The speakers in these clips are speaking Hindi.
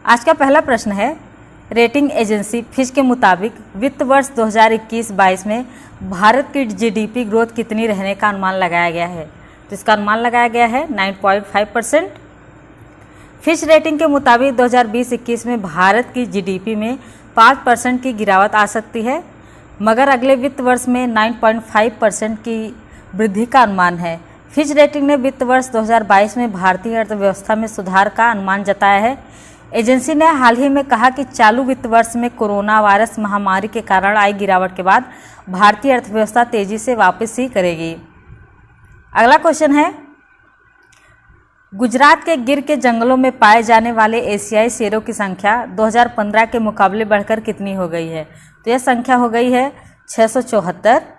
आज का पहला प्रश्न है, रेटिंग एजेंसी फिच के मुताबिक वित्त वर्ष 2021-22 में भारत की जीडीपी ग्रोथ कितनी रहने का अनुमान लगाया गया है? तो इसका अनुमान लगाया गया है 9.5%। फिच रेटिंग के मुताबिक 2020-21 में भारत की जीडीपी में 5% की गिरावट आ सकती है, मगर अगले वित्त वर्ष में 9.5% की वृद्धि का अनुमान है। फिच रेटिंग ने वित्त वर्ष 2022 में भारतीय अर्थव्यवस्था में सुधार का अनुमान जताया है। एजेंसी ने हाल ही में कहा कि चालू वित्त वर्ष में कोरोना वायरस महामारी के कारण आई गिरावट के बाद भारतीय अर्थव्यवस्था तेजी से वापसी करेगी। अगला क्वेश्चन है, गुजरात के गिर के जंगलों में पाए जाने वाले एशियाई शेरों की संख्या 2015 के मुकाबले बढ़कर कितनी हो गई है? तो यह संख्या हो गई है 674।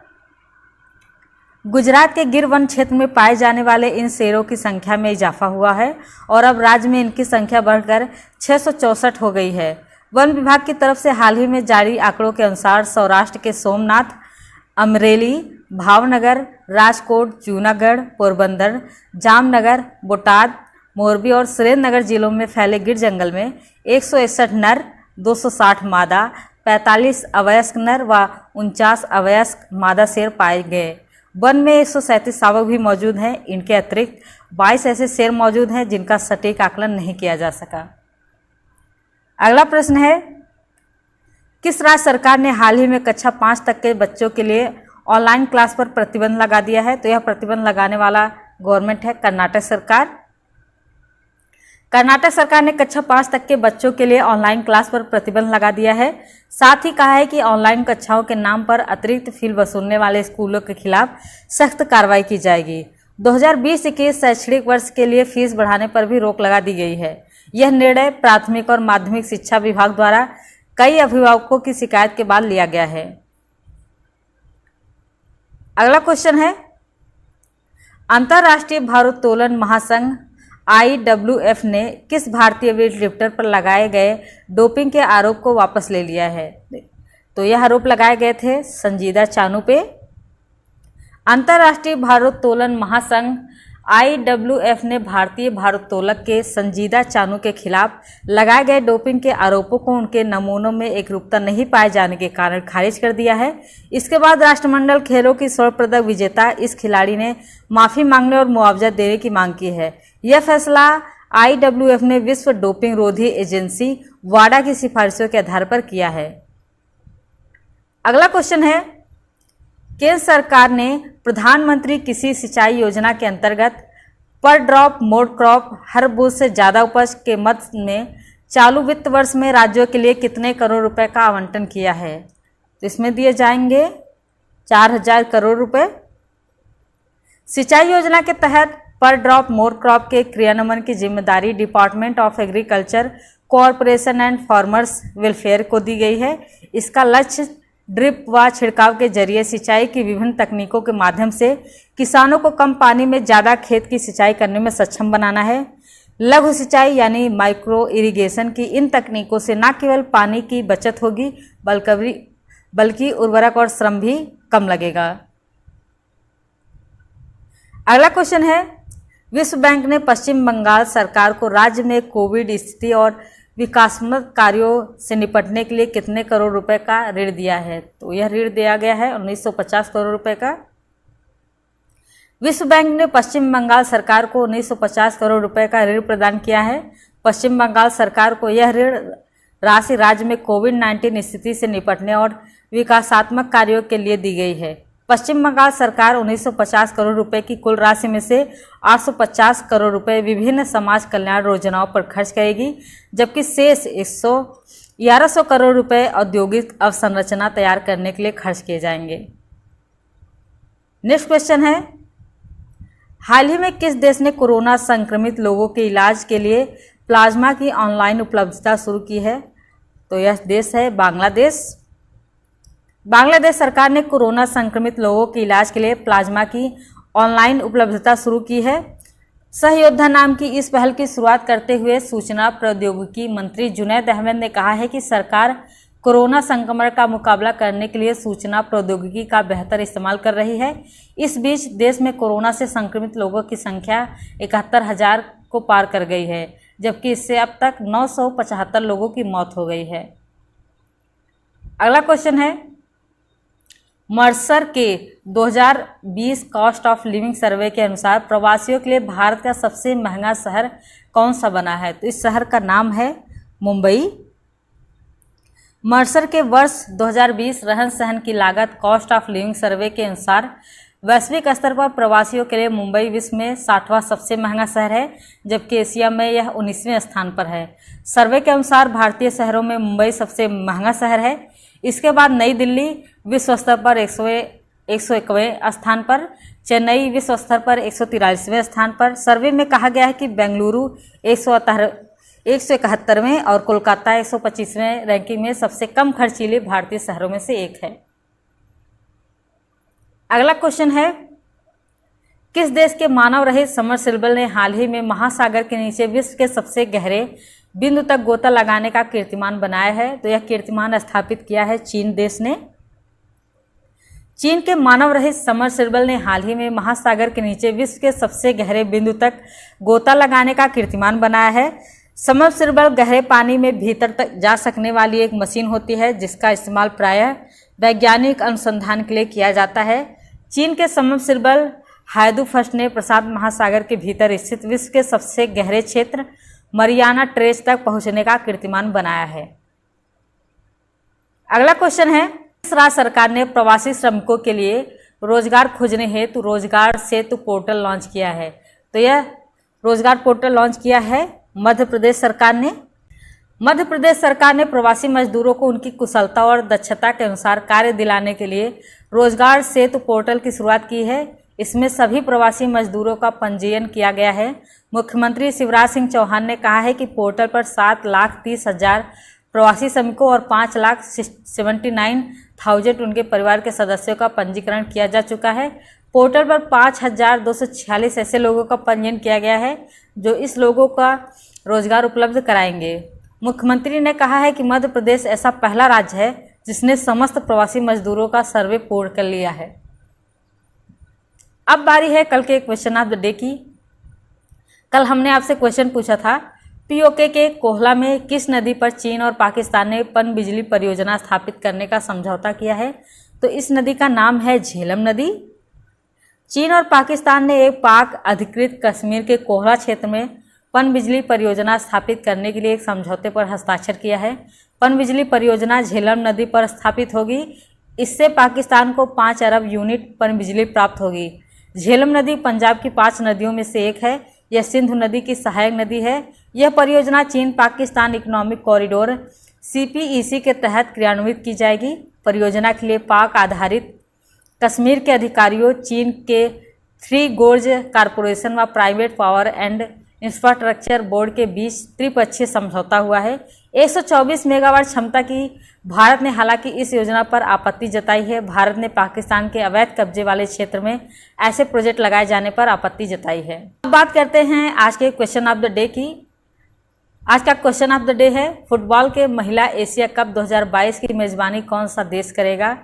गुजरात के गिर वन क्षेत्र में पाए जाने वाले इन शेरों की संख्या में इजाफा हुआ है और अब राज्य में इनकी संख्या बढ़कर 664 हो गई है। वन विभाग की तरफ से हाल ही में जारी आंकड़ों के अनुसार सौराष्ट्र के सोमनाथ, अमरेली, भावनगर, राजकोट, जूनागढ़, पोरबंदर, जामनगर, बोटाद, मोरबी और सुरेंद्रनगर जिलों में फैले गिर जंगल में 161 नर, 260 मादा, 45 अवयस्क नर व 49 अवयस्क मादा शेर पाए गए। वन में 137 शावक भी मौजूद हैं। इनके अतिरिक्त 22 ऐसे शेर मौजूद हैं जिनका सटीक आकलन नहीं किया जा सका। अगला प्रश्न है, किस राज्य सरकार ने हाल ही में कक्षा 5 तक के बच्चों के लिए ऑनलाइन क्लास पर प्रतिबंध लगा दिया है? तो यह प्रतिबंध लगाने वाला गवर्नमेंट है कर्नाटक सरकार। कर्नाटक सरकार ने कक्षा 5 तक के बच्चों के लिए ऑनलाइन क्लास पर प्रतिबंध लगा दिया है। साथ ही कहा है कि ऑनलाइन कक्षाओं के नाम पर अतिरिक्त फीस वसूलने वाले स्कूलों के खिलाफ सख्त कार्रवाई की जाएगी। 2020-21 शैक्षणिक वर्ष के लिए फीस बढ़ाने पर भी रोक लगा दी गई है। यह निर्णय प्राथमिक और माध्यमिक शिक्षा विभाग द्वारा कई अभिभावकों की शिकायत के बाद लिया गया है। अगला क्वेश्चन है, अंतर्राष्ट्रीय भारोत्तोलन महासंघ IWF ने किस भारतीय वेट लिफ्टर पर लगाए गए डोपिंग के आरोप को वापस ले लिया है? तो यह आरोप लगाए गए थे संजीदा चानू पे। अंतर्राष्ट्रीय भारोत्तोलन महासंघ IWF ने भारतीय भारोत्तोलक के संजीदा चानू के खिलाफ लगाए गए डोपिंग के आरोपों को उनके नमूनों में एकरूपता नहीं पाए जाने के कारण खारिज कर दिया है। इसके बाद राष्ट्रमंडल खेलों की स्वर्ण पदक विजेता इस खिलाड़ी ने माफी मांगने और मुआवजा देने की मांग की है। यह फैसला IWF ने विश्व डोपिंग रोधी एजेंसी वाडा की सिफारिशों के आधार पर किया है। अगला क्वेश्चन है, केंद्र सरकार ने प्रधानमंत्री कृषि सिंचाई योजना के अंतर्गत पर ड्रॉप मोड क्रॉप हर बूंद से ज़्यादा उपज के मद में चालू वित्त वर्ष में राज्यों के लिए कितने करोड़ रुपए का आवंटन किया है? तो इसमें दिए जाएंगे 4000 करोड़ रुपए। सिंचाई योजना के तहत पर ड्रॉप मोड क्रॉप के क्रियान्वयन की जिम्मेदारी department of agriculture, cooperation and farmers welfare को दी गई है। इसका लक्ष्य ड्रिप व छिड़काव के जरिए सिंचाई की विभिन्न तकनीकों के माध्यम से किसानों को कम पानी में ज़्यादा खेत की सिंचाई करने में सक्षम बनाना है। लघु सिंचाई यानी माइक्रो इरिगेशन की इन तकनीकों से न केवल पानी की बचत होगी बल्कि उर्वरक और श्रम भी कम लगेगा। अगला क्वेश्चन है, विश्व बैंक ने पश्चिम बंगाल सरकार को राज्य में कोविड स्थिति और विकासात्मक कार्यों से निपटने के लिए कितने करोड़ रुपए का ऋण दिया है? तो यह ऋण दिया गया है 1950 करोड़ रुपए का। विश्व बैंक ने पश्चिम बंगाल सरकार को 1950 करोड़ रुपए का ऋण प्रदान किया है। पश्चिम बंगाल सरकार को यह ऋण राशि राज्य में कोविड-19 स्थिति से निपटने और विकासात्मक कार्यों के लिए दी गई है। पश्चिम बंगाल सरकार 1950 करोड़ रुपए की कुल राशि में से 850 करोड़ रुपए विभिन्न समाज कल्याण योजनाओं पर खर्च करेगी, जबकि शेष 1100 करोड़ रुपए औद्योगिक अवसंरचना तैयार करने के लिए खर्च किए जाएंगे। नेक्स्ट क्वेश्चन है, हाल ही में किस देश ने कोरोना संक्रमित लोगों के इलाज के लिए प्लाज्मा की ऑनलाइन उपलब्धता शुरू की है? तो यह देश है बांग्लादेश। बांग्लादेश सरकार ने कोरोना संक्रमित लोगों के इलाज के लिए प्लाज्मा की ऑनलाइन उपलब्धता शुरू की है। सहयोद्धा नाम की इस पहल की शुरुआत करते हुए सूचना प्रौद्योगिकी मंत्री जुनैद अहमद ने कहा है कि सरकार कोरोना संक्रमण का मुकाबला करने के लिए सूचना प्रौद्योगिकी का बेहतर इस्तेमाल कर रही है। इस बीच देश में कोरोना से संक्रमित लोगों की संख्या 71,000 को पार कर गई है। जबकि इससे अब तक 975 लोगों की मौत हो गई है। अगला क्वेश्चन है, मर्सर के 2020 कॉस्ट ऑफ लिविंग सर्वे के अनुसार प्रवासियों के लिए भारत का सबसे महंगा शहर कौन सा बना है? तो इस शहर का नाम है मुंबई। मर्सर के वर्ष 2020 रहन सहन की लागत कॉस्ट ऑफ लिविंग सर्वे के अनुसार वैश्विक स्तर पर प्रवासियों के लिए मुंबई विश्व में 60वां सबसे महंगा शहर है, जबकि एशिया में यह 19वें स्थान पर है। सर्वे के अनुसार भारतीय शहरों में मुंबई सबसे महंगा शहर है। इसके बाद नई दिल्ली विश्व स्तर पर 101वें स्थान पर, चेन्नई विश्व स्तर पर 143वें स्थान पर। सर्वे में कहा गया है कि बेंगलुरु 171वें और कोलकाता 125वें रैंकिंग में सबसे कम खर्चीले भारतीय शहरों में से एक है। अगला क्वेश्चन है, किस देश के मानव रहित सबमर्सिबल ने हाल ही में महासागर के नीचे विश्व के सबसे गहरे बिंदु तक गोता लगाने का कीर्तिमान बनाया है? तो यह कीर्तिमान स्थापित किया है चीन देश ने। चीन के मानव रहित सबमर्सिबल ने हाल ही में महासागर के नीचे विश्व के सबसे गहरे बिंदु तक गोता लगाने का कीर्तिमान बनाया है। सबमर्सिबल गहरे पानी में भीतर तक जा सकने वाली एक मशीन होती है, जिसका इस्तेमाल प्रायः वैज्ञानिक अनुसंधान के लिए किया जाता है। चीन के सबमर्सिबल हायदू फर्स्ट ने प्रशांत महासागर के भीतर स्थित विश्व के सबसे गहरे क्षेत्र मरियाना ट्रेंच तक पहुंचने का कीर्तिमान बनाया है। अगला क्वेश्चन है, किस राज्य सरकार ने प्रवासी श्रमिकों के लिए रोजगार खोजने हेतु रोजगार सेतु पोर्टल लॉन्च किया है? तो यह रोजगार पोर्टल लॉन्च किया है मध्य प्रदेश सरकार ने। मध्य प्रदेश सरकार ने प्रवासी मजदूरों को उनकी कुशलता और दक्षता के अनुसार कार्य दिलाने के लिए रोजगार सेतु पोर्टल की शुरुआत की है। इसमें सभी प्रवासी मजदूरों का पंजीयन किया गया है। मुख्यमंत्री शिवराज सिंह चौहान ने कहा है कि पोर्टल पर 7,30,000 प्रवासी श्रमिकों और 5,79,000 उनके परिवार के सदस्यों का पंजीकरण किया जा चुका है। पोर्टल पर 5,246 ऐसे लोगों का पंजीयन किया गया है जो इस लोगों का रोजगार उपलब्ध कराएंगे। मुख्यमंत्री ने कहा है कि मध्य प्रदेश ऐसा पहला राज्य है जिसने समस्त प्रवासी मजदूरों का सर्वे पूर्ण कर लिया है। अब बारी है कल के क्वेश्चन ऑफ द डे की। कल हमने आपसे क्वेश्चन पूछा था, पीओके के कोहला में किस नदी पर चीन और पाकिस्तान ने पनबिजली परियोजना स्थापित करने का समझौता किया है? तो इस नदी का नाम है झेलम नदी। चीन और पाकिस्तान ने एक पाक अधिकृत कश्मीर के कोहला क्षेत्र में पनबिजली परियोजना स्थापित करने के लिए एक समझौते पर हस्ताक्षर किया है। पनबिजली परियोजना झेलम नदी पर स्थापित होगी। इससे पाकिस्तान को 5 अरब यूनिट पनबिजली प्राप्त होगी। झेलम नदी पंजाब की 5 नदियों में से एक है। यह सिंधु नदी की सहायक नदी है। यह परियोजना चीन पाकिस्तान इकोनॉमिक कॉरिडोर CPEC के तहत क्रियान्वित की जाएगी। परियोजना के लिए पाक आधारित कश्मीर के अधिकारियों, चीन के 3 गोर्ज कॉरपोरेशन व private power and infrastructure board के बीच त्रिपक्षीय समझौता हुआ है। 124 मेगावाट क्षमता की भारत ने हालांकि इस योजना पर आपत्ति जताई है। भारत ने पाकिस्तान के अवैध कब्जे वाले क्षेत्र में ऐसे प्रोजेक्ट लगाए जाने पर आपत्ति जताई है। अब बात करते हैं आज के क्वेश्चन ऑफ द डे की। आज का क्वेश्चन ऑफ द डे है, फुटबॉल के महिला एशिया कप 2022 की मेजबानी कौन सा देश करेगा?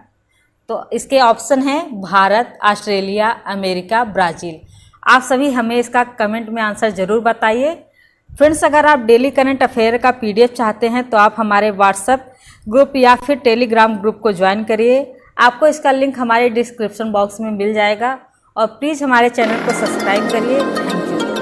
तो इसके ऑप्शन हैं भारत, ऑस्ट्रेलिया, अमेरिका, ब्राज़ील। आप सभी हमें इसका कमेंट में आंसर जरूर बताइए। फ्रेंड्स, अगर आप डेली करंट अफेयर का PDF चाहते हैं तो आप हमारे व्हाट्सएप ग्रुप या फिर टेलीग्राम ग्रुप को ज्वाइन करिए। आपको इसका लिंक हमारे डिस्क्रिप्शन बॉक्स में मिल जाएगा। और प्लीज़ हमारे चैनल को सब्सक्राइब करिए। Thank you.